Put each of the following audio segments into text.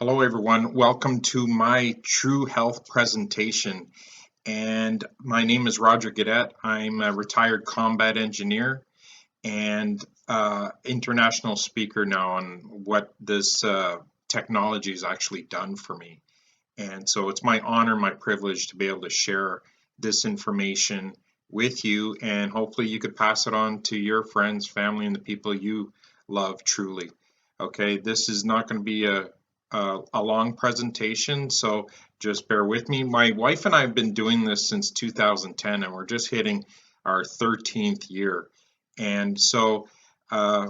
Hello, everyone. Welcome to my True Health presentation. And my name is Roger Gaudette. I'm a retired combat engineer and international speaker now on what this technology has actually done for me. And so it's my honor, my privilege to be able to share this information with you. And hopefully, you could pass it on to your friends, family, and the people you love truly. Okay, this is not going to be a long presentation, so just bear with me. My wife and I have been doing this since 2010, and we're just hitting our 13th year. And so, uh,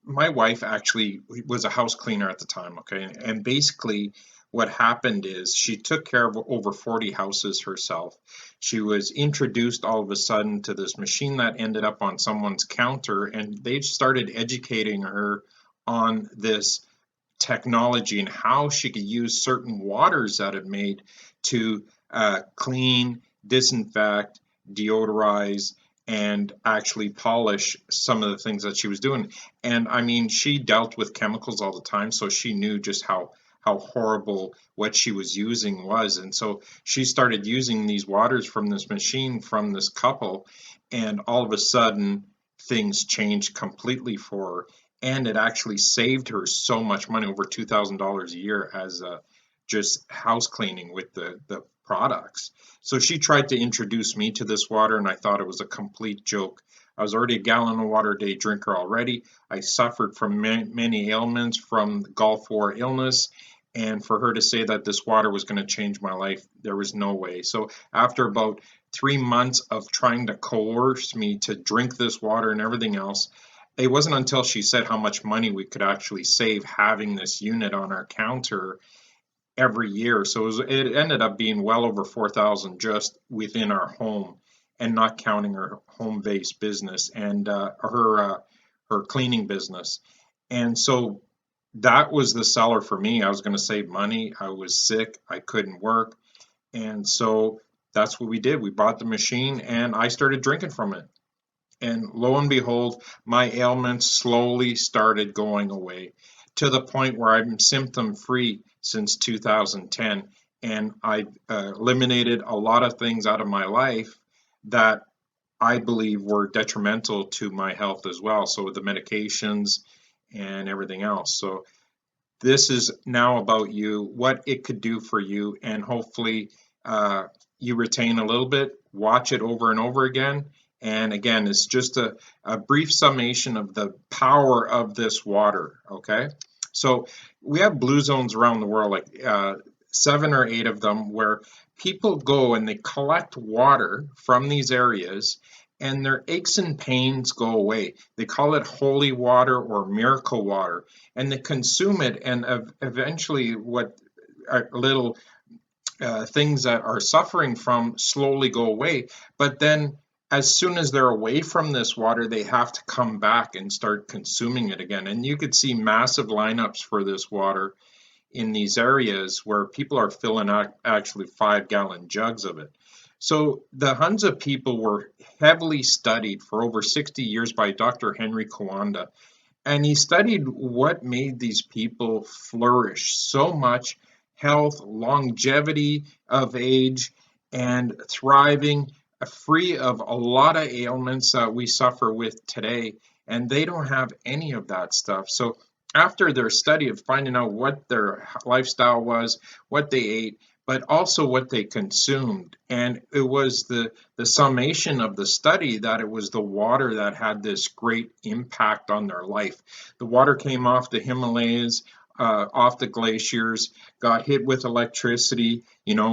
my wife actually was a house cleaner at the time, okay? And basically, what happened is she took care of over 40 houses herself. She was introduced all of a sudden to this machine that ended up on someone's counter, and they started educating her on this technology and how she could use certain waters that it made to clean, disinfect, deodorize, and actually polish some of the things that she was doing. And I mean, she dealt with chemicals all the time, so she knew just how horrible what she was using was. And so she started using these waters from this machine from this couple, and all of a sudden things changed completely for her, and it actually saved her so much money, over $2,000 a year, as just house cleaning with the products. So she tried to introduce me to this water, and I thought it was a complete joke. I was already a gallon of water a day drinker already. I suffered from many ailments from the Gulf War illness, and for her to say that this water was going to change my life, there was no way. So after about 3 months of trying to coerce me to drink this water and everything else, it wasn't until she said how much money we could actually save having this unit on our counter every year. So it ended up being well over 4,000 just within our home, and not counting her home-based business and her cleaning business. And so that was the seller for me. I was going to save money. I was sick. I couldn't work. And so that's what we did. We bought the machine and I started drinking from it. And lo and behold, my ailments slowly started going away to the point where I'm symptom free since 2010. And I eliminated a lot of things out of my life that I believe were detrimental to my health as well. So the medications and everything else. So this is now about you, what it could do for you, and hopefully you retain a little bit, watch it over and over again. And again, it's just a brief summation of the power of this water, okay? So we have blue zones around the world, like 7 or 8 of them, where people go and they collect water from these areas, and their aches and pains go away. They call it holy water or miracle water, and they consume it, and eventually what little things that are suffering from slowly go away. But then as soon as they're away from this water, they have to come back and start consuming it again. And you could see massive lineups for this water in these areas where people are filling out actually 5-gallon jugs of it. So the Hunza people were heavily studied for over 60 years by Dr. Henry Kawanda, and he studied what made these people flourish so much: health, longevity of age, and thriving, free of a lot of ailments that we suffer with today. And they don't have any of that stuff. So after their study of finding out what their lifestyle was, what they ate, but also what they consumed. And it was the summation of the study that it was the water that had this great impact on their life. The water came off the Himalayas, off the glaciers, got hit with electricity,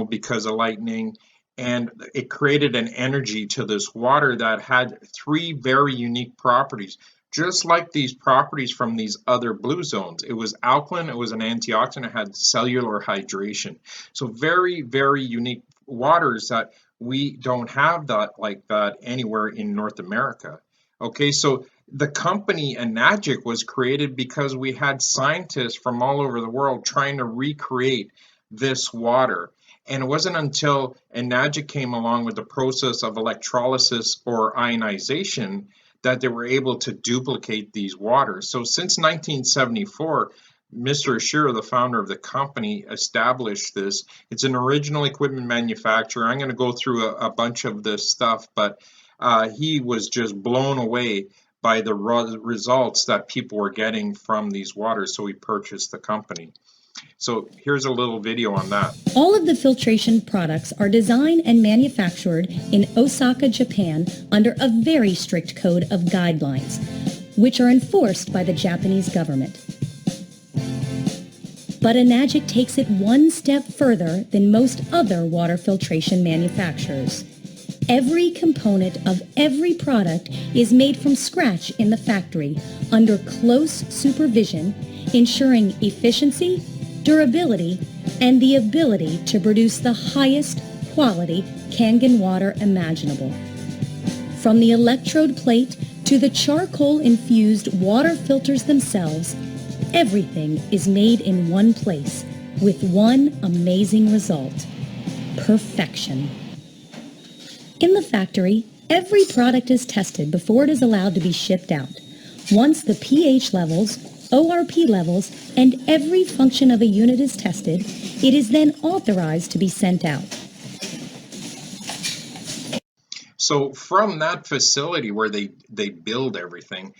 because of lightning. And it created an energy to this water that had 3 very unique properties, just like these properties from these other blue zones. It was alkaline, it was an antioxidant, it had cellular hydration. So very, very unique waters that we don't have that like that anywhere in North America. Okay, so the company Enagic was created because we had scientists from all over the world trying to recreate this water. And it wasn't until Enagic came along with the process of electrolysis or ionization that they were able to duplicate these waters. So since 1974, Mr. Ashira, the founder of the company, established this. It's an original equipment manufacturer. I'm going to go through a bunch of this stuff, but he was just blown away by the results that people were getting from these waters, so he purchased the company. So here's a little video on that. All of the filtration products are designed and manufactured in Osaka, Japan, under a very strict code of guidelines, which are enforced by the Japanese government. But Enagic takes it one step further than most other water filtration manufacturers. Every component of every product is made from scratch in the factory under close supervision, ensuring efficiency, durability, and the ability to produce the highest quality Kangen water imaginable. From the electrode plate to the charcoal-infused water filters themselves, everything is made in one place with one amazing result: perfection. In the factory, every product is tested before it is allowed to be shipped out. Once the pH levels, ORP levels, and every function of a unit is tested, it is then authorized to be sent out. So from that facility where they build everything,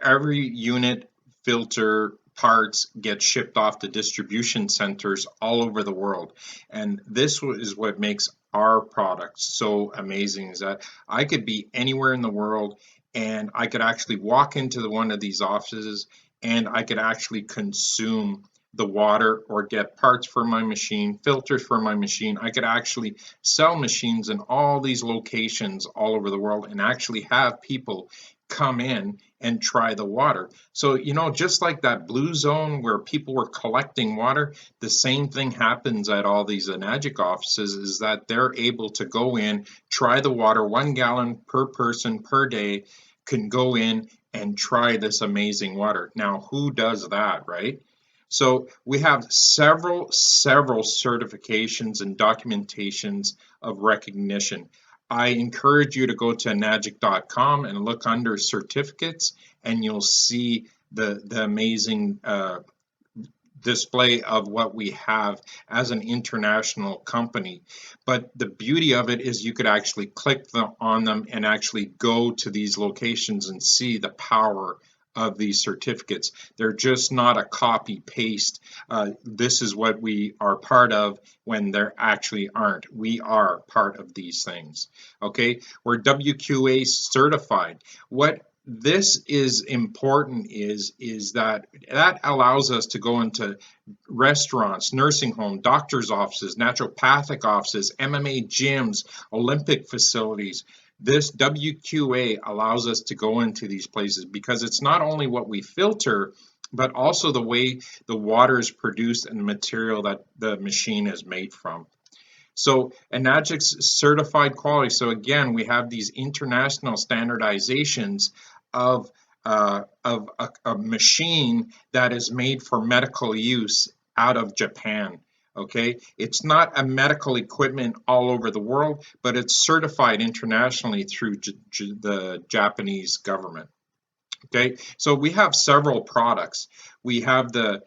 every unit, filter, parts get shipped off to distribution centers all over the world. And this is what makes our product so amazing, is that I could be anywhere in the world and I could actually walk into one of these offices and I could actually consume the water or get parts for my machine, filters for my machine. I could actually sell machines in all these locations all over the world and actually have people come in and try the water. So, you know, just like that blue zone where people were collecting water, the same thing happens at all these Enagic offices, is that they're able to go in, try the water, 1 gallon per person per day, can go in and try this amazing water. Now, who does that, right? So we have several certifications and documentations of recognition. I encourage you to go to enagic.com and look under certificates, and you'll see the amazing display of what we have as an international company. But the beauty of it is you could actually click on them and actually go to these locations and see the power of these certificates. They're just not a copy paste. This is what we are part of when there actually aren't. We are part of these things. Okay, we're WQA certified. What this is important is that allows us to go into restaurants, nursing home, doctors' offices, naturopathic offices, MMA gyms, Olympic facilities. This WQA allows us to go into these places because it's not only what we filter, but also the way the water is produced and the material that the machine is made from. So Enagic's certified quality. So again, we have these international standardizations of a machine that is made for medical use out of Japan. Okay, it's not a medical equipment all over the world, but it's certified internationally through the Japanese government. Okay, so we have several products. We have the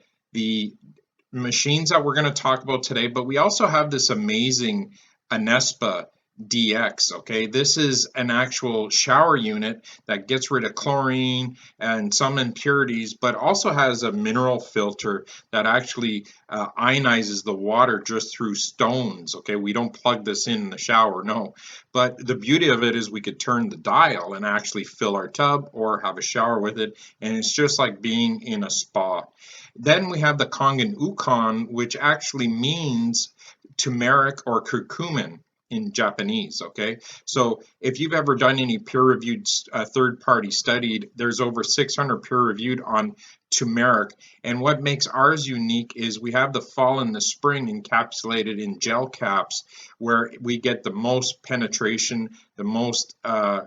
machines that we're going to talk about today, but we also have this amazing Anespa DX. Okay, this is an actual shower unit that gets rid of chlorine and some impurities, but also has a mineral filter that actually ionizes the water just through stones. Okay, we don't plug this in the shower, no. But the beauty of it is we could turn the dial and actually fill our tub or have a shower with it, and it's just like being in a spa. Then we have the Kangen Ukon, which actually means turmeric or curcumin in Japanese. Okay, so if you've ever done any peer-reviewed third-party studied, there's over 600 peer-reviewed on turmeric, and what makes ours unique is we have the fall and the spring encapsulated in gel caps, where we get the most penetration, the most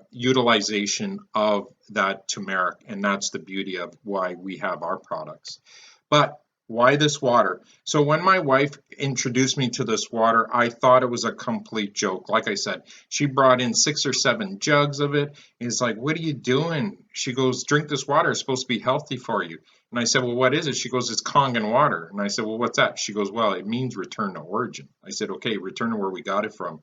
utilization of that turmeric, and that's the beauty of why we have our products. But Why this water? So when my wife introduced me to this water, I thought it was a complete joke. Like I said, she brought in 6 or 7 jugs of it. It's like, what are you doing? She goes, drink this water. It's supposed to be healthy for you. And I said, well, what is it? She goes, it's Kangen water. And I said, well, what's that? She goes, well, it means return to origin. I said, okay, return to where we got it from.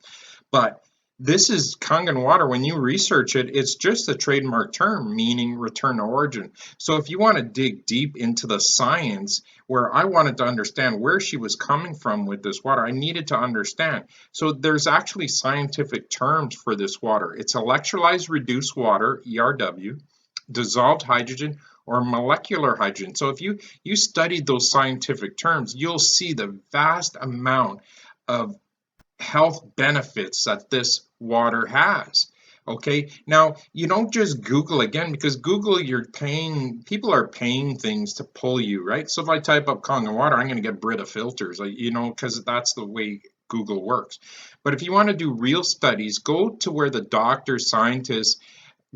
But this is Kangen water. When you research it, it's just a trademark term meaning return to origin. So if you want to dig deep into the science, where I wanted to understand where she was coming from with this water, I needed to understand. So there's actually scientific terms for this water. It's electrolyzed reduced water, ERW, dissolved hydrogen, or molecular hydrogen. So if you studied those scientific terms, you'll see the vast amount of health benefits that this water has. Okay, now you don't just Google again, because Google, people are paying things to pull you, right? So if I type up Kangen water, I'm going to get Brita filters, because that's the way Google works. But if you want to do real studies, go to where the doctors, scientists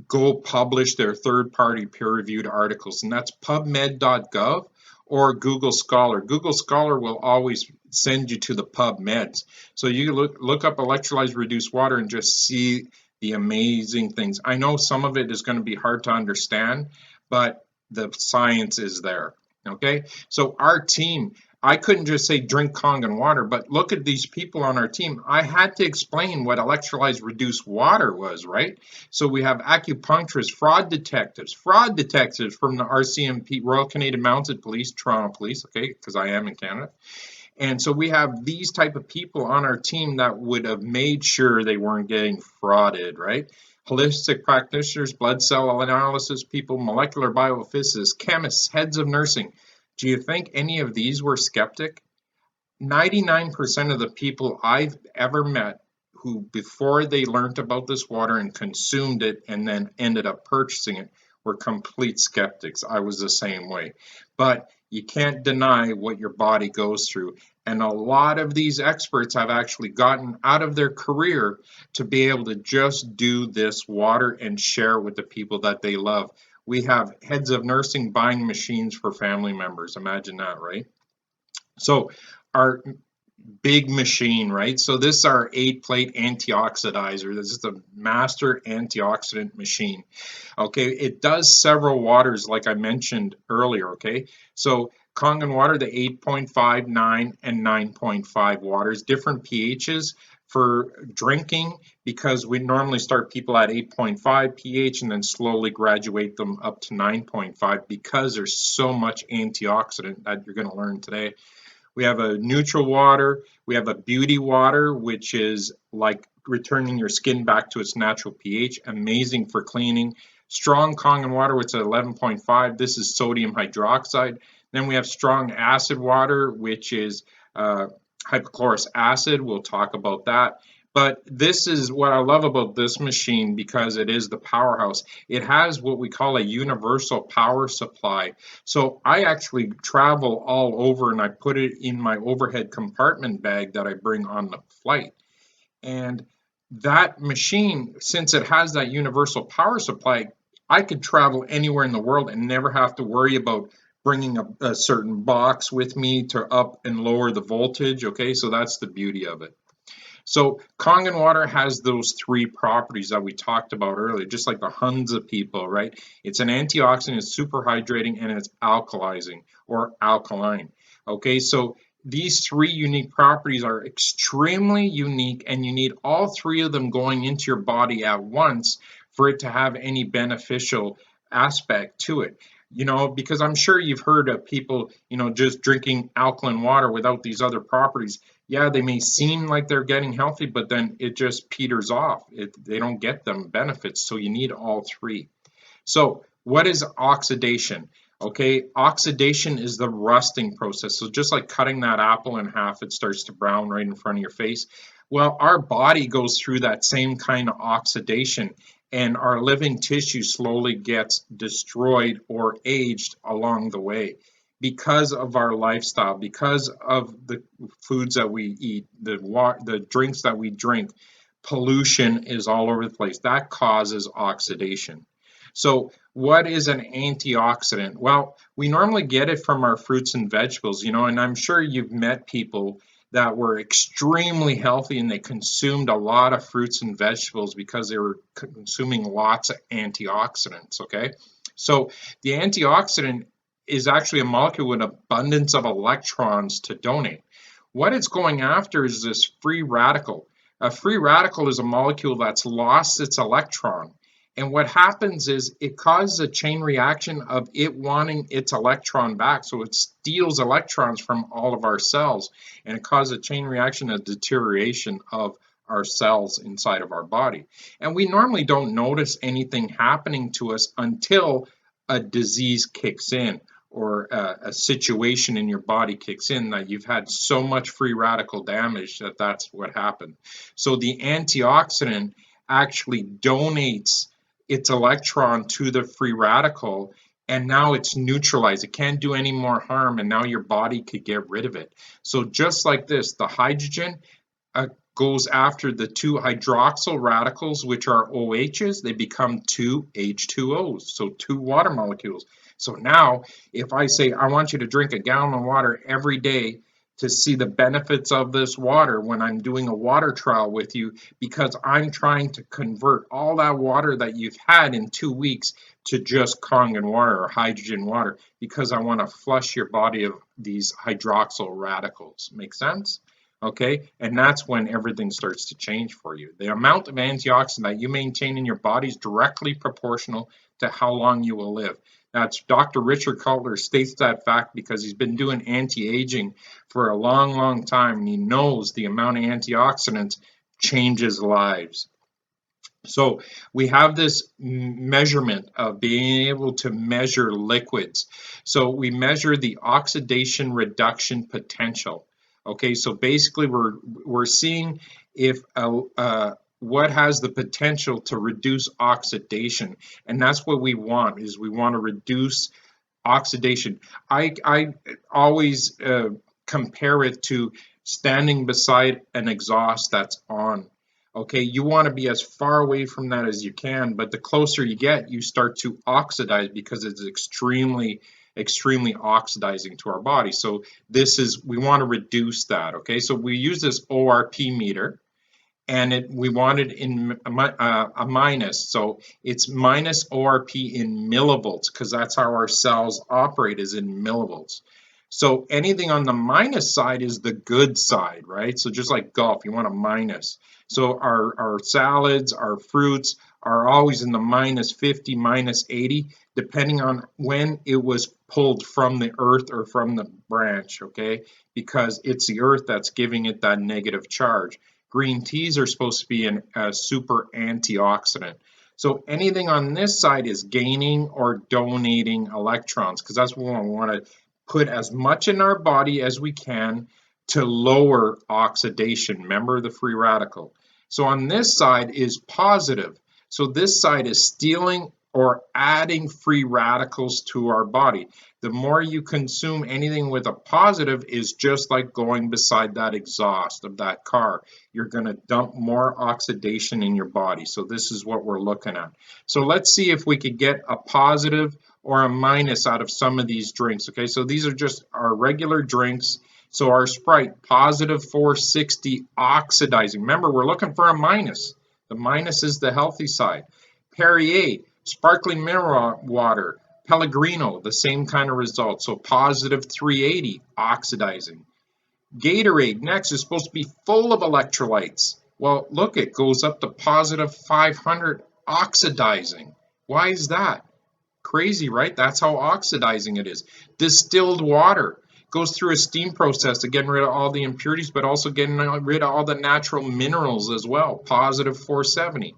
go publish their third-party peer-reviewed articles, and that's pubmed.gov or Google Scholar. Google Scholar will always send you to the PubMeds. So you look up electrolyzed reduced water and just see the amazing things. I know some of it is going to be hard to understand, but the science is there. Okay, so our team, I couldn't just say drink Kangen water, but look at these people on our team. I had to explain what electrolyzed reduced water was, right? So we have acupuncturists, fraud detectives from the RCMP, Royal Canadian Mounted Police, Toronto Police, okay, because I am in Canada. And so we have these type of people on our team that would have made sure they weren't getting frauded, right? Holistic practitioners, blood cell analysis people, molecular biophysicists, chemists, heads of nursing. Do you think any of these were skeptic? 99% of the people I've ever met who, before they learned about this water and consumed it and then ended up purchasing it, were complete skeptics. I was the same way. But you can't deny what your body goes through. And a lot of these experts have actually gotten out of their career to be able to just do this water and share with the people that they love. We have heads of nursing buying machines for family members. Imagine that, right? So our big machine, right? So this is our 8-plate antioxidizer. This is the master antioxidant machine. Okay, it does several waters like I mentioned earlier, okay? So Kangen water, the 8.5, 9, and 9.5 waters, different pHs for drinking, because we normally start people at 8.5 pH and then slowly graduate them up to 9.5 because there's so much antioxidant that you're going to learn today. We have a neutral water. We have a beauty water, which is like returning your skin back to its natural pH, amazing for cleaning. Strong Kangen water, which is 11.5. This is sodium hydroxide. Then we have strong acid water, which is hypochlorous acid. We'll talk about that. But this is what I love about this machine, because it is the powerhouse. It has what we call a universal power supply. So I actually travel all over and I put it in my overhead compartment bag that I bring on the flight. And that machine, since it has that universal power supply, I could travel anywhere in the world and never have to worry about bringing a certain box with me to up and lower the voltage. Okay, so that's the beauty of it. So Kangen water has those 3 properties that we talked about earlier, just like the Hunza people, right? It's an antioxidant, it's super hydrating, and it's alkalizing or alkaline. Okay, so these 3 unique properties are extremely unique, and you need all 3 of them going into your body at once for it to have any beneficial aspect to it. Because I'm sure you've heard of people, just drinking alkaline water without these other properties. Yeah, they may seem like they're getting healthy, but then it just peters off. They don't get them benefits, so you need all 3. So what is oxidation? Okay, oxidation is the rusting process. So just like cutting that apple in half, it starts to brown right in front of your face. Well, our body goes through that same kind of oxidation, and our living tissue slowly gets destroyed or aged along the way because of our lifestyle, because of the foods that we eat, the drinks that we drink. Pollution is all over the place. That causes oxidation. So What is an antioxidant? Well, we normally get it from our fruits and vegetables, and I'm sure you've met people that were extremely healthy and they consumed a lot of fruits and vegetables because they were consuming lots of antioxidants, okay? So the antioxidant is actually a molecule with an abundance of electrons to donate. What it's going after is this free radical. A free radical is a molecule that's lost its electron. And what happens is it causes a chain reaction of it wanting its electron back. So it steals electrons from all of our cells, and it causes a chain reaction of deterioration of our cells inside of our body. And we normally don't notice anything happening to us until a disease kicks in, or a situation in your body kicks in that you've had so much free radical damage that that's what happened. So the antioxidant actually donates its electron to the free radical, and now it's neutralized. It can't do any more harm, and now your body could get rid of it. So just like this, the hydrogen goes after the two hydroxyl radicals, which are OHs. They become two H2Os, so two water molecules. So now if I say I want you to drink a gallon of water every day to see the benefits of this water when I'm doing a water trial with you, because I'm trying to convert all that water that you've had in 2 weeks to just Kangen water or hydrogen water, because I want to flush your body of these hydroxyl radicals. Make sense? Okay, and that's when everything starts to change for you. The amount of antioxidant that you maintain in your body is directly proportional to how long you will live. That's Dr. Richard Cutler states that fact because he's been doing anti-aging for a long, long time, and he knows the amount of antioxidants changes lives. So we have this measurement of being able to measure liquids. So we measure the oxidation reduction potential. Okay, so basically we're seeing if what has the potential to reduce oxidation, and that's what we want. Is we want to reduce oxidation. I always compare it to standing beside an exhaust that's on. Okay, you want to be as far away from that as you can, but the closer you get, you start to oxidize because it's extremely oxidizing to our body. So we want to reduce that. Okay, so we use this ORP meter, and we want it in a minus, so it's minus ORP in millivolts, because that's how our cells operate, is in millivolts. So anything on the minus side is the good side, right? So just like golf, you want a minus. So our salads, our fruits are always in the minus 50, minus 80, depending on when it was pulled from the earth or from the branch, okay? Because it's the earth that's giving it that negative charge. Green teas are supposed to be a super antioxidant. So anything on this side is gaining or donating electrons, because that's what we want to put as much in our body as we can to lower oxidation. Remember the free radical. So on this side is positive. So this side is stealing or adding free radicals to our body. The more you consume anything with a positive is just like going beside that exhaust of that car. You're going to dump more oxidation in your body. So this is what we're looking at. So let's see if we could get a positive or a minus out of some of these drinks. Okay, so these are just our regular drinks. So our Sprite, positive 460, oxidizing. Remember, we're looking for a minus. The minus is the healthy side. Perrier, sparkling mineral water. Pellegrino, the same kind of result. So positive 380, oxidizing. Gatorade, next, is supposed to be full of electrolytes. Well, look, it goes up to positive 500, oxidizing. Why is that? Crazy, right? That's how oxidizing it is. Distilled water goes through a steam process to getting rid of all the impurities, but also getting rid of all the natural minerals as well. Positive 470.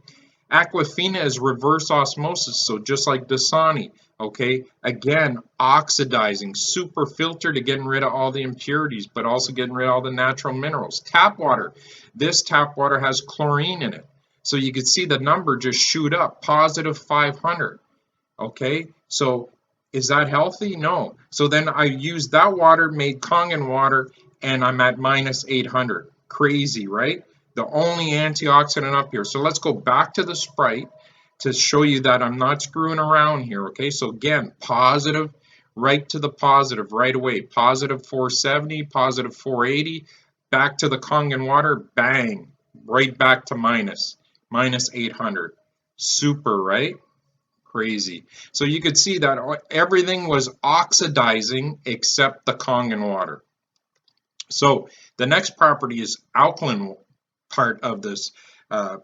Aquafina is reverse osmosis, so just like Dasani. Okay, again, oxidizing, super filter to getting rid of all the impurities, but also getting rid of all the natural minerals. Tap water. This tap water has chlorine in it. So you can see the number just shoot up, positive 500. Okay, so is that healthy? No. So then I use that water, made Kangen water, and I'm at minus 800. Crazy, right? The only antioxidant up here. So let's go back to the Sprite. to show you that I'm not screwing around here, okay? So again, positive, right to the positive right away. Positive 470, positive 480, back to the Kangen water, bang, right back to minus 800. Super, right? Crazy. So you could see that everything was oxidizing except the Kangen water. So the next property is alkaline part of this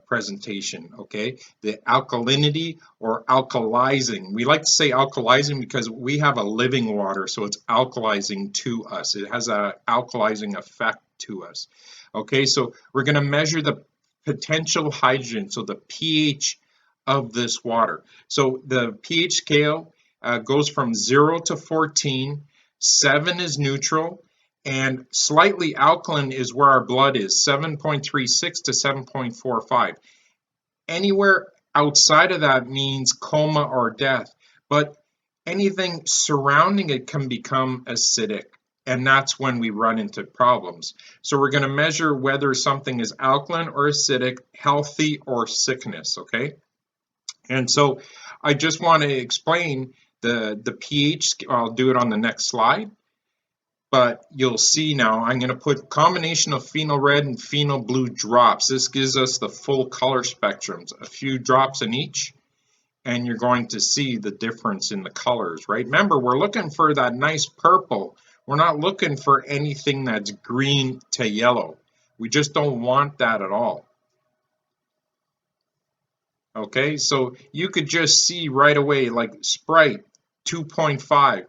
presentation, okay? The alkalinity or alkalizing. We like to say alkalizing because we have a living water, so it's alkalizing to us. It has an alkalizing effect to us. Okay, so we're going to measure the potential hydrogen, so the pH of this water. So the pH scale goes from 0 to 14. 7 is neutral, and slightly alkaline is where our blood is, 7.36 to 7.45. Anywhere outside of that means coma or death, but anything surrounding it can become acidic, and that's when we run into problems. So we're going to measure whether something is alkaline or acidic, healthy or sickness, okay? And so I just want to explain the pH. I'll do it on the next slide. But you'll see now I'm going to put combination of phenol red and phenol blue drops. This gives us the full color spectrums, a few drops in each, and you're going to see the difference in the colors, right? Remember, we're looking for that nice purple. We're not looking for anything that's green to yellow. We just don't want that at all. Okay, so you could just see right away, like Sprite 2.5,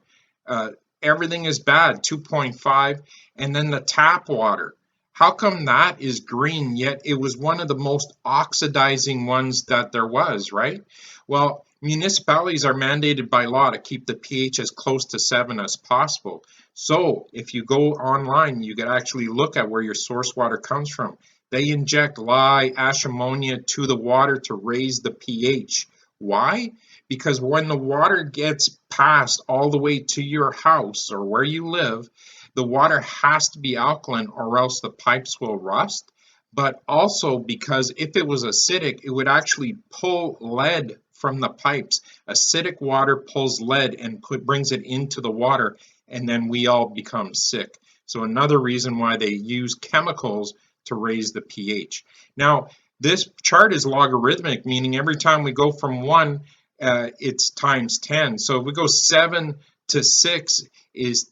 everything is bad 2.5, and then the tap water. How come that is green, yet it was one of the most oxidizing ones that there was, right? Well, municipalities are mandated by law to keep the pH as close to 7 as possible. So if you go online, you can actually look at where your source water comes from. They inject lye, ash ammonia to the water to raise the pH. Why? Because when the water gets passed all the way to your house or where you live, the water has to be alkaline or else the pipes will rust. But also because if it was acidic, it would actually pull lead from the pipes. Acidic water pulls lead and brings it into the water, and then we all become sick. So another reason why they use chemicals to raise the pH. Now, this chart is logarithmic, meaning every time we go from 1, it's times 10. So if we go 7 to 6 is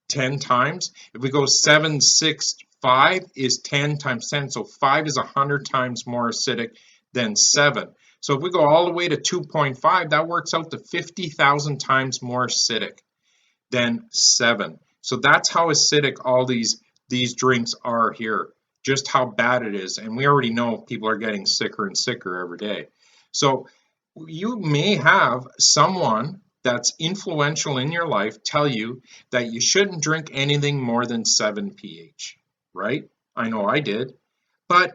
10 times. If we go 7, 6, 5 is 10 times 10. So 5 is 100 times more acidic than 7. So if we go all the way to 2.5, that works out to 50,000 times more acidic than 7. So that's how acidic all these drinks are here. Just how bad it is, and we already know people are getting sicker and sicker every day. So you may have someone that's influential in your life tell you that you shouldn't drink anything more than 7 pH, right? I know I did. But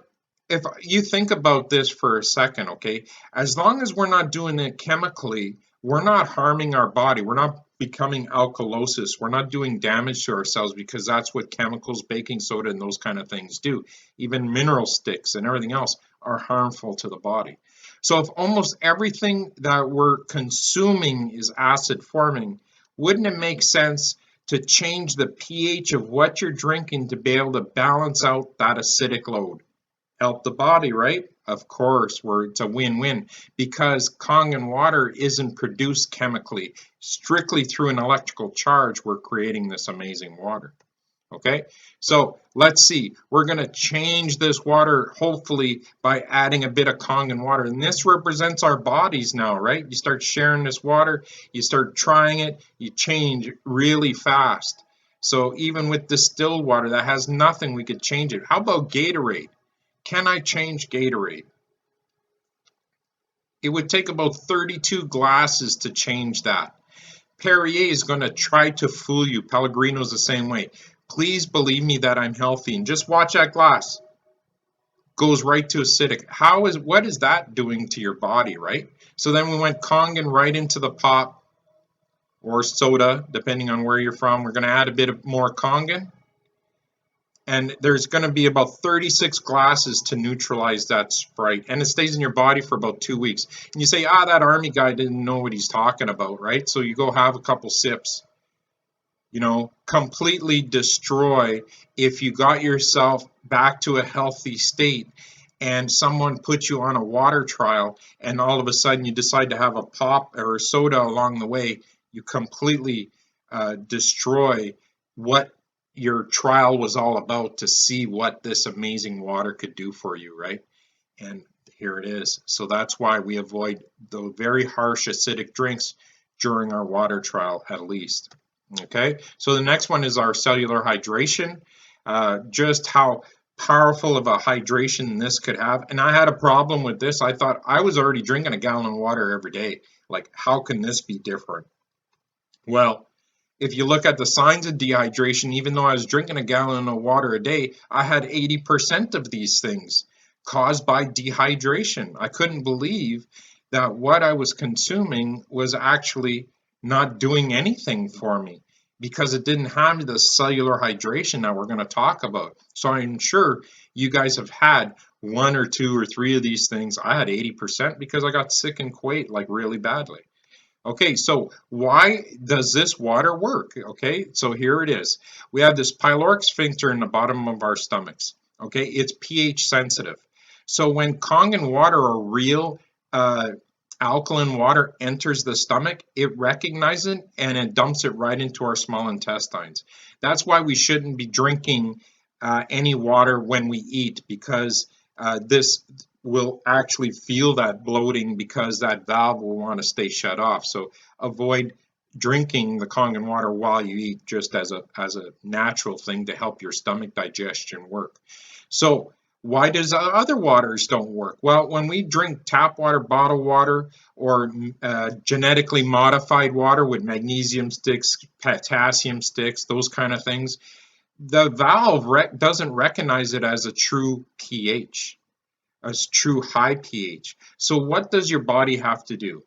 if you think about this for a second, okay, as long as we're not doing it chemically, we're not harming our body. We're not becoming alkalosis. We're not doing damage to ourselves, because that's what chemicals, baking soda, and those kind of things do. Even mineral sticks and everything else are harmful to the body. So if almost everything that we're consuming is acid forming, wouldn't it make sense to change the pH of what you're drinking to be able to balance out that acidic load? Help the body, right? Of course, it's a win-win, because Kangen water isn't produced chemically. Strictly through an electrical charge, we're creating this amazing water. Okay, so let's see. We're going to change this water, hopefully, by adding a bit of Kangen water. And this represents our bodies now, right? You start sharing this water, you start trying it, you change really fast. So even with distilled water that has nothing, we could change it. How about Gatorade? Can I change Gatorade? It would take about 32 glasses to change that. Perrier is going to try to fool you. Pellegrino's the same way. Please believe me that I'm healthy, and just watch that glass. Goes right to acidic. What is that doing to your body, right? So then we went Kangen right into the pop or soda, depending on where you're from. We're going to add a bit of more Kangen. and there's going to be about 36 glasses to neutralize that Sprite, and it stays in your body for about 2 weeks. And you say, that army guy didn't know what he's talking about, right? So you go have a couple sips, completely destroy. If you got yourself back to a healthy state and someone put you on a water trial and all of a sudden you decide to have a pop or a soda along the way, you completely destroy what your trial was all about to see what this amazing water could do for you, right? And here it is. So that's why we avoid the very harsh acidic drinks during our water trial at least. Okay, so the next one is our cellular hydration. Just how powerful of a hydration this could have. And I had a problem with this. I thought I was already drinking a gallon of water every day. Like, how can this be different? Well, if you look at the signs of dehydration, even though I was drinking a gallon of water a day, I had 80% of these things caused by dehydration. I couldn't believe that what I was consuming was actually not doing anything for me because it didn't have the cellular hydration that we're going to talk about. So I'm sure you guys have had one or two or three of these things. I had 80% because I got sick in Kuwait like really badly. Okay, so why does this water work? Okay, so here it is. We have this pyloric sphincter in the bottom of our stomachs. Okay, it's pH sensitive. So when Kangen water or real alkaline water enters the stomach, it recognizes it and it dumps it right into our small intestines. That's why we shouldn't be drinking any water when we eat, because this will actually feel that bloating because that valve will want to stay shut off. So avoid drinking the Kangen water while you eat, just as a natural thing to help your stomach digestion work. So why does other waters don't work? Well, when we drink tap water, bottled water, or genetically modified water with magnesium sticks, potassium sticks, those kind of things, the valve doesn't recognize it as a true pH, a true high pH. So what does your body have to do?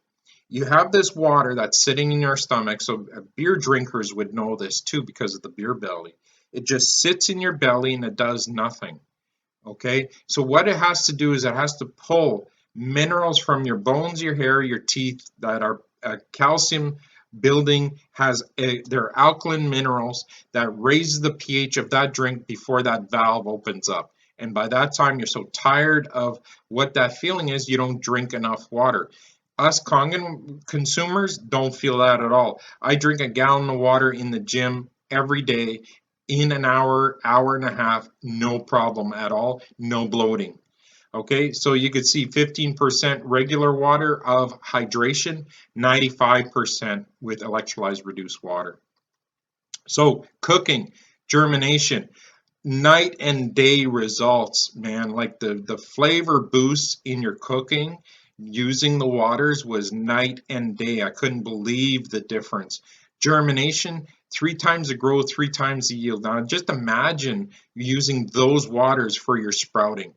You have this water that's sitting in your stomach, so beer drinkers would know this too because of the beer belly. It just sits in your belly and it does nothing. Okay, so what it has to do is it has to pull minerals from your bones, your hair, your teeth that are calcium building, they're alkaline minerals that raise the pH of that drink before that valve opens up. And by that time, you're so tired of what that feeling is, you don't drink enough water. Us Kangen consumers don't feel that at all. I drink a gallon of water in the gym every day in an hour, hour and a half, no problem at all, no bloating. Okay, so you could see 15% regular water of hydration, 95% with electrolyzed reduced water. So cooking, germination, night and day results, man. Like the flavor boosts in your cooking using the waters was night and day. I couldn't believe the difference. Germination, 3 times the growth, 3 times the yield. Now just imagine using those waters for your sprouting.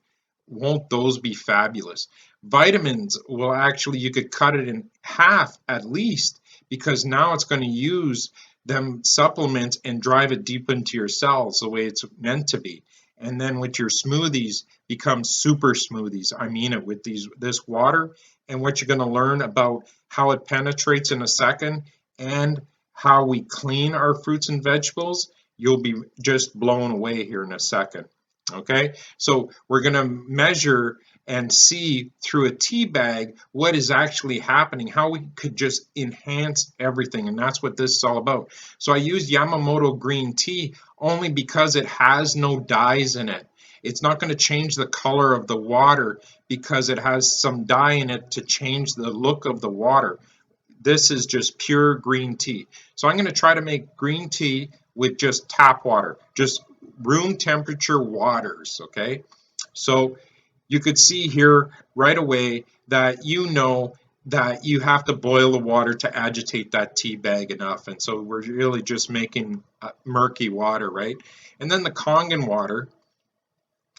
Won't those be fabulous? Vitamins will actually, you could cut it in half at least, because now it's going to use them supplements and drive it deep into your cells the way it's meant to be. And then with your smoothies, become super smoothies. I mean it, with this water, and what you're going to learn about how it penetrates in a second and how we clean our fruits and vegetables, you'll be just blown away here in a second. Okay, so we're going to measure and see through a tea bag what is actually happening, how we could just enhance everything, and that's what this is all about. So I use Yamamoto green tea only because it has no dyes in it. It's not going to change the color of the water because it has some dye in it to change the look of the water. This is just pure green tea. So I'm going to try to make green tea with just tap water, just room temperature waters, okay? So you could see here right away that that you have to boil the water to agitate that tea bag enough. And so we're really just making murky water, right? And then the Kangen water.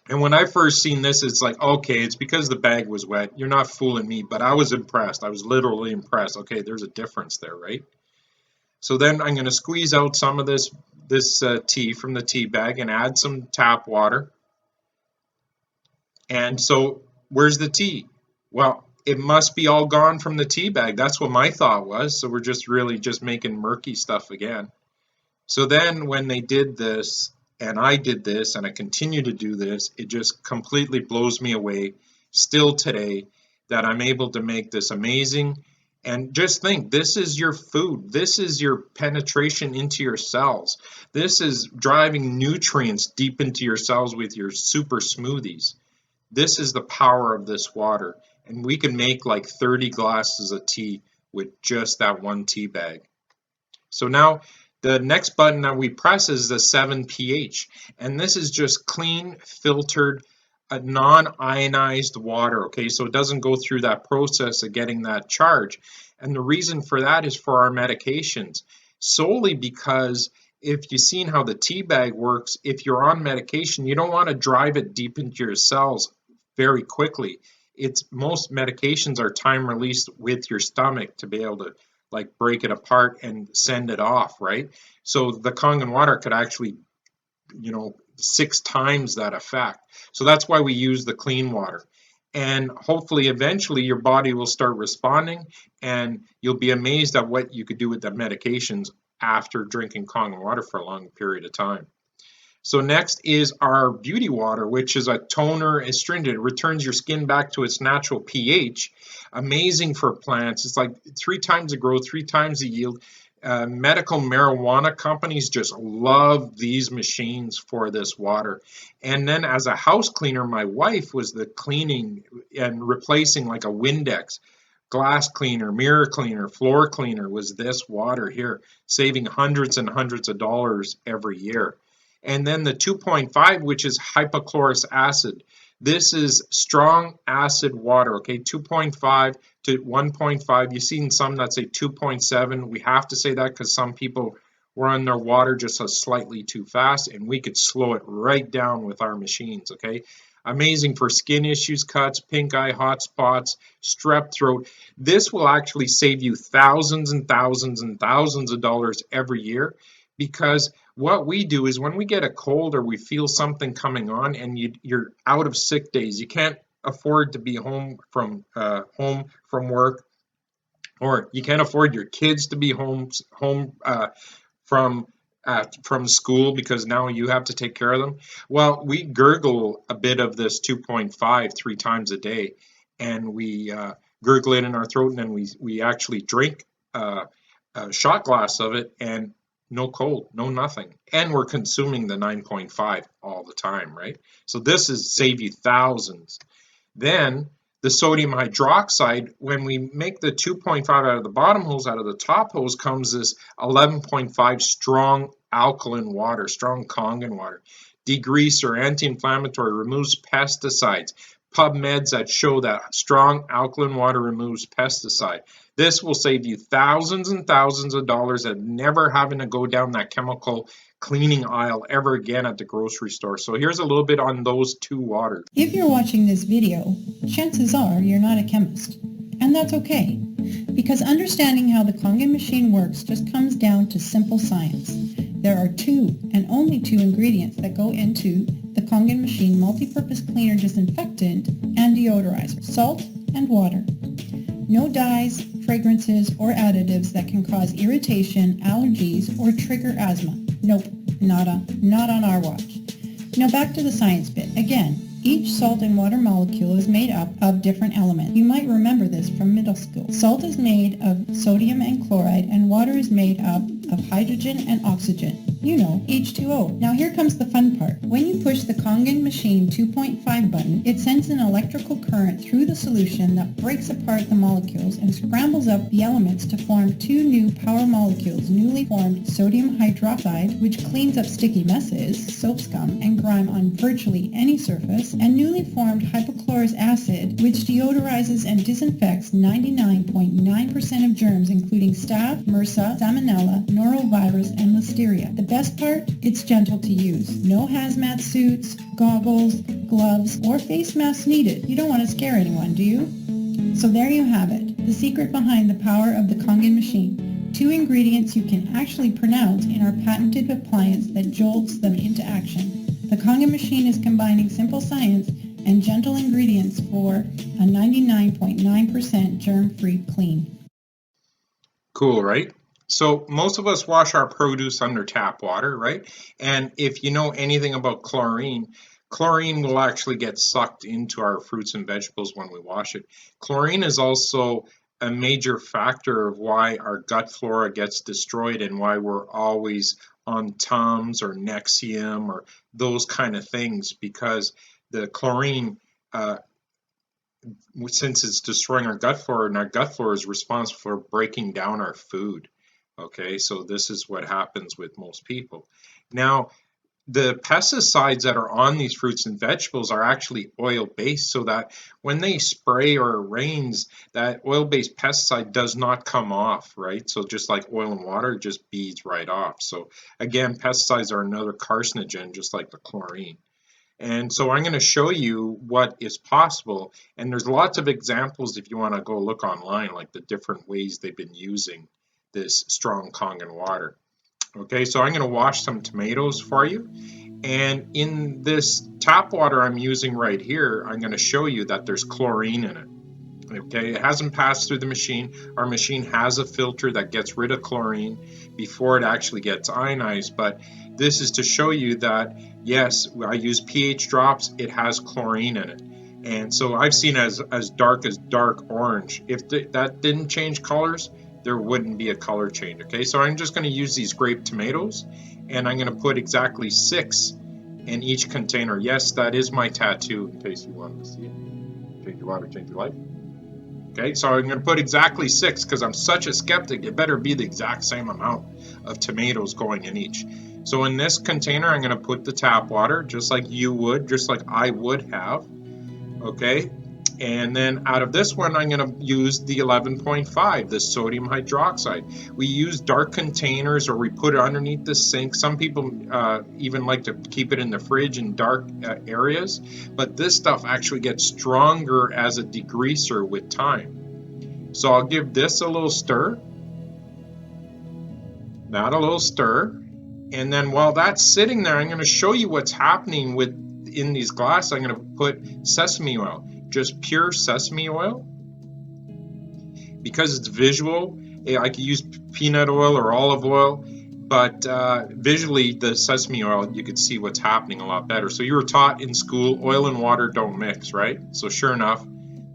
And when I first seen this, it's like, okay, it's because the bag was wet. You're not fooling me, but I was impressed. I was literally impressed. Okay, there's a difference there, right? So then I'm going to squeeze out some of this tea from the tea bag and add some tap water. And so where's the tea? Well, it must be all gone from the tea bag. That's what my thought was. So we're just really just making murky stuff again. So then when they did this, and I did this, and I continue to do this, it just completely blows me away still today that I'm able to make this amazing. And just think, this is your food. This is your penetration into your cells. This is driving nutrients deep into your cells with your super smoothies. This is the power of this water. And we can make like 30 glasses of tea with just that one tea bag. So now the next button that we press is the 7 pH. And this is just clean, filtered, non-ionized water. Okay, so it doesn't go through that process of getting that charge. And the reason for that is for our medications. Solely because if you've seen how the tea bag works, if you're on medication, you don't want to drive it deep into your cells very quickly. Most medications are time released with your stomach to be able to like break it apart and send it off, right? So the Kangen water could actually, 6 times that effect. So that's why we use the clean water. And hopefully eventually your body will start responding and you'll be amazed at what you could do with the medications after drinking Kangen water for a long period of time. So next is our beauty water, which is a toner astringent. It returns your skin back to its natural pH. Amazing for plants. It's like 3 times the growth, 3 times the yield. Medical marijuana companies just love these machines for this water. And then as a house cleaner, my wife was the cleaning and replacing like a Windex. Glass cleaner, mirror cleaner, floor cleaner was this water here, saving hundreds and hundreds of dollars every year. And then the 2.5, which is hypochlorous acid. This is strong acid water, okay, 2.5 to 1.5. You've seen some that say 2.7. We have to say that because some people run their water just slightly too fast, and we could slow it right down with our machines, okay? Amazing for skin issues, cuts, pink eye, hot spots, strep throat. This will actually save you thousands and thousands and thousands of dollars every year, because what we do is when we get a cold or we feel something coming on and you're out of sick days, you can't afford to be home from work, or you can't afford your kids to be home from school because now you have to take care of them. Well, we gurgle a bit of this 2.5 3 times a day, and we gurgle it in our throat, and then we actually drink a shot glass of it, and no cold, no nothing. And we're consuming the 9.5 all the time, right? So this is save you thousands. Then the sodium hydroxide, when we make the 2.5 out of the bottom hose, out of the top hose comes this 11.5 strong alkaline water, strong Kangen water. Degreaser, anti-inflammatory, removes pesticides. PubMeds that show that strong alkaline water removes pesticide. This will save you thousands and thousands of dollars and never having to go down that chemical cleaning aisle ever again at the grocery store. So here's a little bit on those 2 waters. If you're watching this video, chances are you're not a chemist. And that's okay, because understanding how the Kangen machine works just comes down to simple science. There are 2 and only 2 ingredients that go into the Kangen machine multi-purpose cleaner, disinfectant, and deodorizer: salt and water. No dyes, fragrances, or additives that can cause irritation, allergies, or trigger asthma. Nope, not on our watch. Now back to the science bit. Again, each salt and water molecule is made up of different elements. You might remember this from middle school. Salt is made of sodium and chloride, and water is made up of hydrogen and oxygen. You know, H2O. Now here comes the fun part. When you push the Kangen machine 2.5 button, it sends an electrical current through the solution that breaks apart the molecules and scrambles up the elements to form 2 new power molecules, newly formed sodium hydroxide, which cleans up sticky messes, soap scum, and grime on virtually any surface, and newly formed hypochlorous acid, which deodorizes and disinfects 99.9% of germs, including staph, MRSA, salmonella, norovirus, and listeria. The best part? It's gentle to use. No hazmat suits, goggles, gloves, or face masks needed. You don't want to scare anyone, do you? So there you have it, the secret behind the power of the Kangen machine. two ingredients you can actually pronounce in our patented appliance that jolts them into action. The Kangen machine is combining simple science and gentle ingredients for a 99.9% germ-free clean. Cool, right? So most of us wash our produce under tap water, right? And if you know anything about chlorine, chlorine will actually get sucked into our fruits and vegetables when we wash it. Chlorine is also a major factor of why our gut flora gets destroyed and why we're always on Tums or Nexium or those kind of things, because the chlorine, since it's destroying our gut flora, and our gut flora is responsible for breaking down our food. Okay, so this is what happens with most people. Now, the pesticides that are on these fruits and vegetables are actually oil-based, so that when they spray or it rains, that oil-based pesticide does not come off, right? So just like oil and water, it just beads right off. So again, pesticides are another carcinogen, just like the chlorine. And so I'm going to show you what is possible. And there's lots of examples if you want to go look online, like the different ways they've been using this strong Kangen water. Okay, so I'm going to wash some tomatoes for you. And in this tap water I'm using right here, I'm going to show you that there's chlorine in it. Okay, it hasn't passed through the machine. Our machine has a filter that gets rid of chlorine before it actually gets ionized, but this is to show you that yes, I use pH drops, it has chlorine in it. And so I've seen as dark orange. If that didn't change colors, there wouldn't be a color change. Okay, so I'm just going to use these grape tomatoes, and I'm going to put exactly 6 in each container. Yes, that is my tattoo, in case you wanted to see it. Change your water, change your life. Okay, so I'm going to put exactly 6 because I'm such a skeptic. It better be the exact same amount of tomatoes going in each. So in this container, I'm going to put the tap water, just like you would, just like I would have. Okay, and then out of this one, I'm going to use the 11.5, the sodium hydroxide. We use dark containers, or we put it underneath the sink. Some people even like to keep it in the fridge in dark areas, but this stuff actually gets stronger as a degreaser with time. So I'll give this a little stir, that a little stir, and then while that's sitting there, I'm going to show you what's happening in these glasses. I'm going to put sesame oil, just pure sesame oil. Because it's visual, I could use peanut oil or olive oil, but visually the sesame oil, you could see what's happening a lot better. So you were taught in school, oil and water don't mix, right? So sure enough,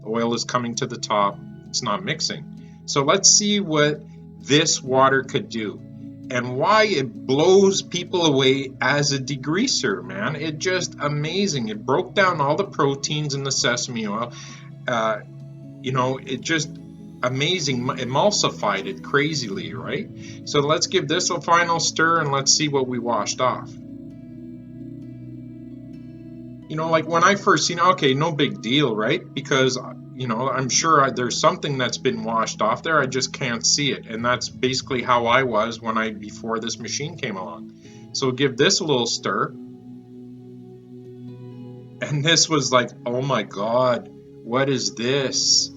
oil is coming to the top, it's not mixing. So let's see what this water could do and why it blows people away as a degreaser, man. It's just amazing. It broke down all the proteins in the sesame oil. It just amazing, emulsified it crazily, right? So let's give this a final stir and let's see what we washed off. Like when I first seen, okay, no big deal, right? Because I'm sure there's something that's been washed off there, I just can't see it. And that's basically how I was before this machine came along. So give this a little stir, and this was like, oh my God, what is this?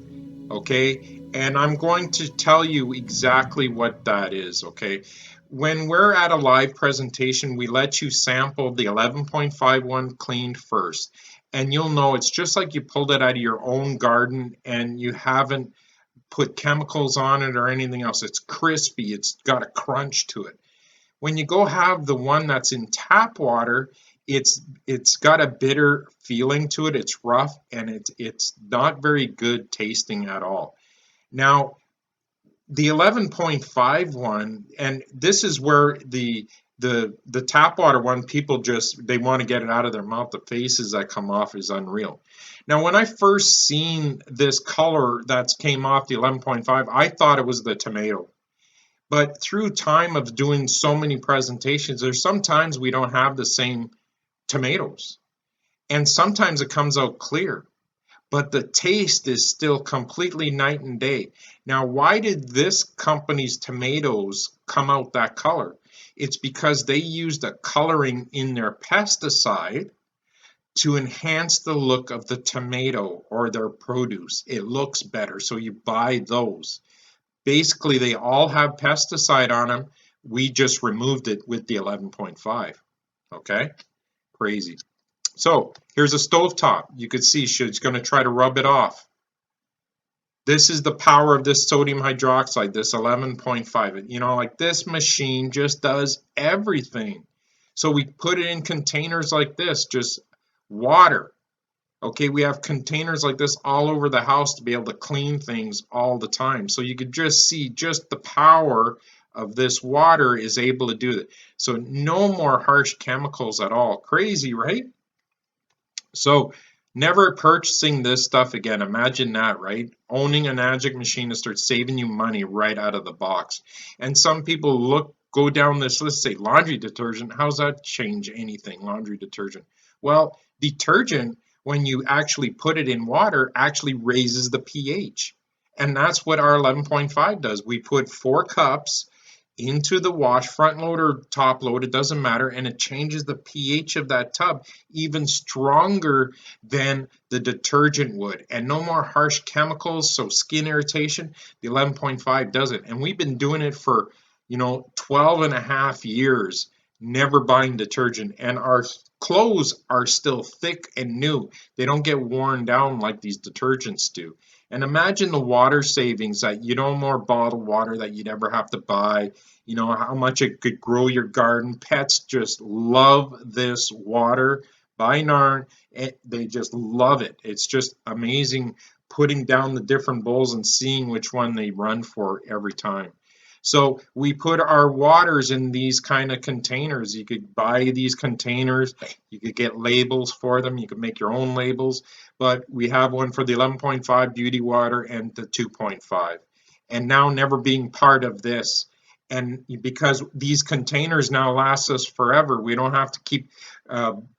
Okay, and I'm going to tell you exactly what that is. Okay, when we're at a live presentation, we let you sample the 11.51 cleaned first, and you'll know it's just like you pulled it out of your own garden and you haven't put chemicals on it or anything else. It's crispy, it's got a crunch to it. When you go have the one that's in tap water, it's got a bitter feeling to it. It's rough and it's not very good tasting at all. Now, the 11.51, and this is where the tap water one, people they want to get it out of their mouth. The faces that come off is unreal. Now, when I first seen this color that came off the 11.5, I thought it was the tomato. But through time of doing so many presentations, there's sometimes we don't have the same tomatoes, and sometimes it comes out clear, but the taste is still completely night and day. Now, why did this company's tomatoes come out that color? It's because they used a coloring in their pesticide to enhance the look of the tomato or their produce. It looks better, so you buy those. Basically, they all have pesticide on them. We just removed it with the 11.5. Okay, crazy. So here's a stovetop. You could see she's going to try to rub it off. This is the power of this sodium hydroxide, this 11.5. You know, like this machine just does everything. So we put it in containers like this, just water. Okay, we have containers like this all over the house to be able to clean things all the time. So you could just see just the power of this water is able to do that. So no more harsh chemicals at all. Crazy, right? So never purchasing this stuff again. Imagine that, right? Owning a magic machine to start saving you money right out of the box. And some people go down this list, say laundry detergent. How's that change anything, laundry detergent? Well, detergent, when you actually put it in water, actually raises the pH. And that's what our 11.5 does. We put 4 cups into the wash, front load or top load, it doesn't matter, and it changes the pH of that tub even stronger than the detergent would. And no more harsh chemicals, so skin irritation. The 11.5 does it. And we've been doing it for 12 and a half years, never buying detergent, and our clothes are still thick and new. They don't get worn down like these detergents do. And imagine the water savings, that no more bottled water that you'd ever have to buy. You know how much it could grow your garden. Pets just love this water by Narn. They just love it. It's just amazing putting down the different bowls and seeing which one they run for every time. So we put our waters in these kind of containers. You could buy these containers. You could get labels for them. You could make your own labels. But we have one for the 11.5 beauty water and the 2.5. And now never being part of this. And because these containers now last us forever, we don't have to keep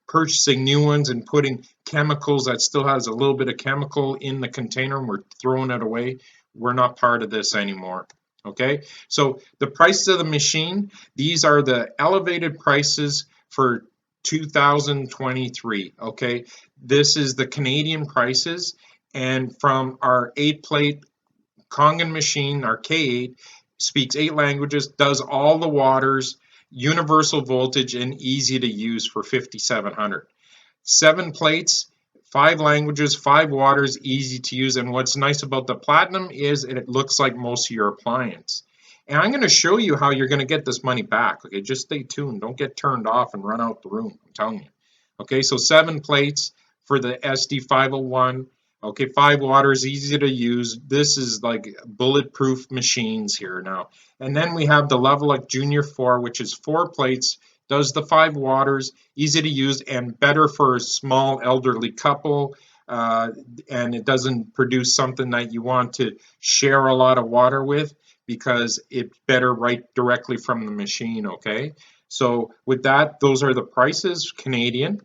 purchasing new ones and putting chemicals that still has a little bit of chemical in the container and we're throwing it away. We're not part of this anymore. Okay, so the prices of the machine, these are the elevated prices for 2023. Okay, this is the Canadian prices, and from our 8-plate Kangen machine, our K8, speaks 8 languages, does all the waters, universal voltage, and easy to use for 5,700. 7 plates, 5 languages, 5 waters, easy to use. And what's nice about the Platinum is it looks like most of your appliance. And I'm going to show you how you're going to get this money back. Okay, just stay tuned. Don't get turned off and run out the room. I'm telling you. Okay, so 7 plates for the SD501. Okay, 5 waters, easy to use. This is like bulletproof machines here now. And then we have the Level-Up Junior 4, which is 4 plates, does the 5 waters, easy to use, and better for a small elderly couple. And it doesn't produce something that you want to share a lot of water with, because it's better right directly from the machine. Okay, so with that, those are the prices, Canadian.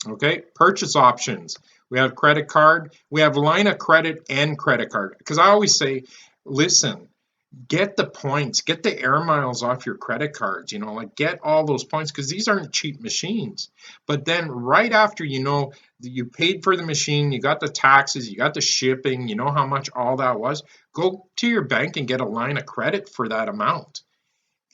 Okay, purchase options. We have credit card. We have line of credit and credit card. Because I always say, listen, get the points, get the air miles off your credit cards, like get all those points, because these aren't cheap machines. But then right after you paid for the machine, you got the taxes, you got the shipping, you know how much all that was, go to your bank and get a line of credit for that amount.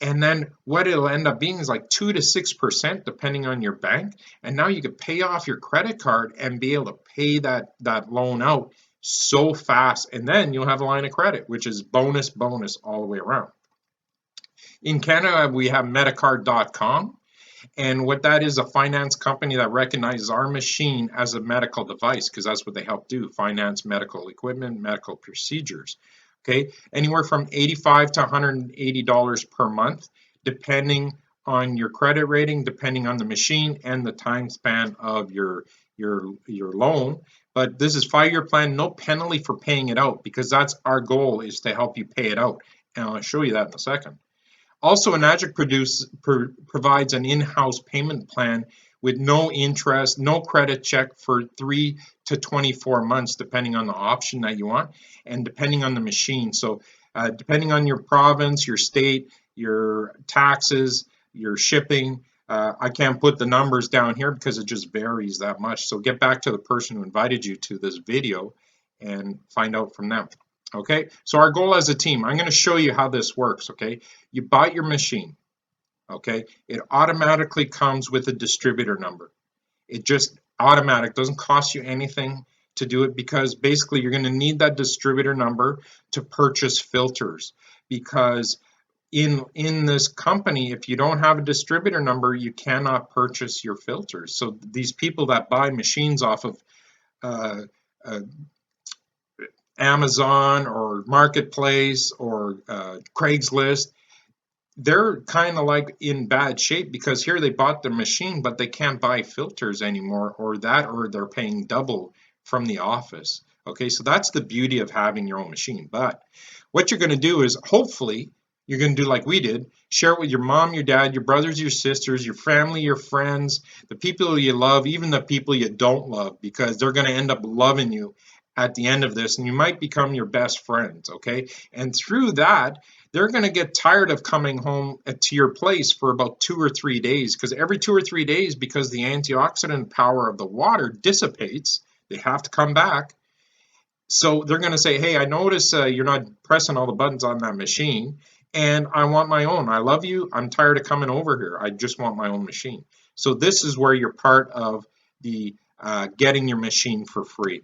And then what it'll end up being is like 2 to 6% depending on your bank. And now you could pay off your credit card and be able to pay that loan out so fast. And then you'll have a line of credit, which is bonus all the way around. In Canada, we have Medicard.com. And what that is, a finance company that recognizes our machine as a medical device, because that's what they help do, finance medical equipment, medical procedures. Okay, anywhere from $85 to $180 per month, depending on your credit rating, depending on the machine and the time span of your loan. But this is 5-year plan, no penalty for paying it out, because that's our goal, is to help you pay it out. And I'll show you that in a second. Also, Enagic provides an in-house payment plan with no interest, no credit check for 3 to 24 months, depending on the option that you want and depending on the machine. So depending on your province, your state, your taxes, your shipping, I can't put the numbers down here because it just varies that much. So get back to the person who invited you to this video and find out from them. Okay, so our goal as a team, I'm going to show you how this works. Okay, you buy your machine. Okay, it automatically comes with a distributor number. It just automatic, doesn't cost you anything to do it, because basically you're going to need that distributor number to purchase filters, because in this company, if you don't have a distributor number, you cannot purchase your filters. So these people that buy machines off of uh, uh, Amazon or Marketplace or Craigslist, they're kind of like in bad shape, because here they bought the machine, but they can't buy filters anymore, or they're paying double from the office. Okay, so that's the beauty of having your own machine. But what you're going to do is, hopefully, you're going to do like we did, share it with your mom, your dad, your brothers, your sisters, your family, your friends, the people you love, even the people you don't love, because they're going to end up loving you at the end of this, and you might become your best friends. Okay, and through that, they're going to get tired of coming home to your place for about 2 or 3 days, because every 2 or 3 days, because the antioxidant power of the water dissipates, they have to come back. So they're going to say, hey, I notice you're not pressing all the buttons on that machine, and I want my own. I love you. I'm tired of coming over here. I just want my own machine. So this is where you're part of the getting your machine for free.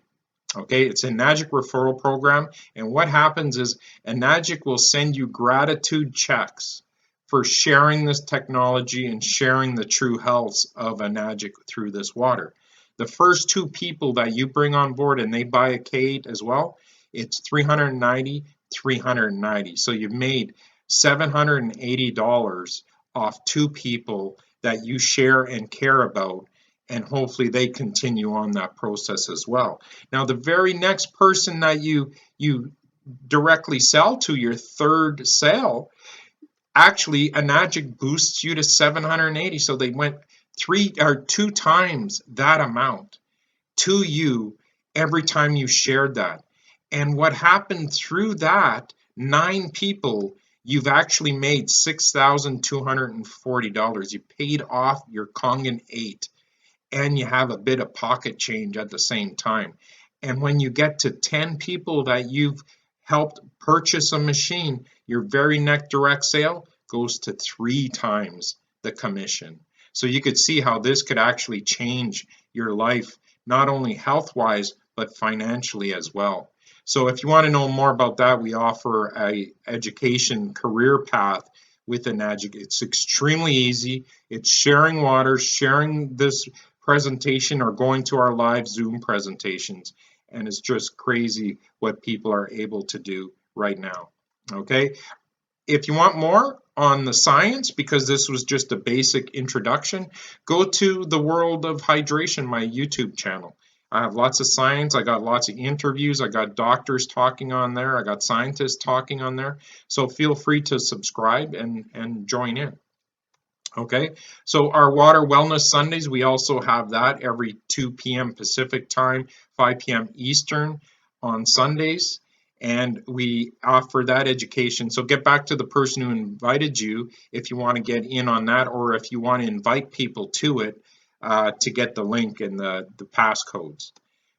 Okay, it's a Enagic referral program, and what happens is Enagic will send you gratitude checks for sharing this technology and sharing the true health of Enagic through this water. The first 2 people that you bring on board and they buy a K8 as well, it's $390. So you've made $780 off 2 people that you share and care about, and hopefully they continue on that process as well. Now, the very next person that you directly sell to, your third sale, actually Enagic boosts you to 780. So they went 2 times that amount to you every time you shared that. And what happened through that, 9 people, you've actually made $6,240. You paid off your Kangen 8, and you have a bit of pocket change at the same time. And when you get to 10 people that you've helped purchase a machine, your very next direct sale goes to 3 times the commission. So you could see how this could actually change your life, not only health-wise, but financially as well. So if you want to know more about that, we offer a education career path with Enagic. It's extremely easy. It's sharing water, sharing this presentation, or going to our live Zoom presentations, and it's just crazy what people are able to do right now. Okay, if you want more on the science, because this was just a basic introduction, go to the World of Hydration, my YouTube channel. I have lots of science, I got lots of interviews, I got doctors talking on there, I got scientists talking on there, so feel free to subscribe and join in. Okay, so our Water Wellness Sundays, we also have that every 2 p.m. Pacific time, 5 p.m. Eastern on Sundays, and we offer that education. So get back to the person who invited you if you want to get in on that, or if you want to invite people to it to get the link and the passcodes.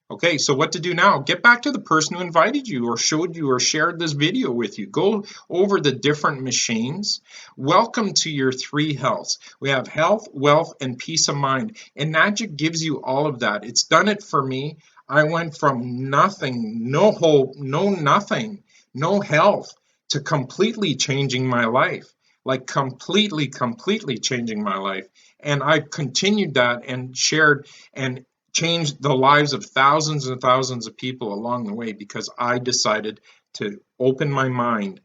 Okay, so what to do now? Get back to the person who invited you or showed you or shared this video with you. Go over the different machines. Welcome to your 3 healths. We have health, wealth, and peace of mind. And Enagic gives you all of that. It's done it for me. I went from nothing, no hope, no nothing, no health, to completely changing my life. Like completely changing my life. And I've continued that and shared and changed the lives of thousands and thousands of people along the way, because I decided to open my mind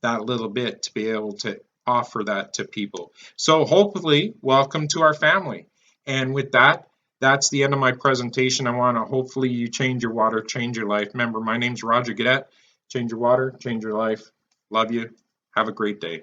that little bit to be able to offer that to people. So hopefully, welcome to our family. And with that, that's the end of my presentation. I want to hopefully you change your water, change your life. Remember, my name's Roger Gaudette. Change your water, change your life. Love you. Have a great day.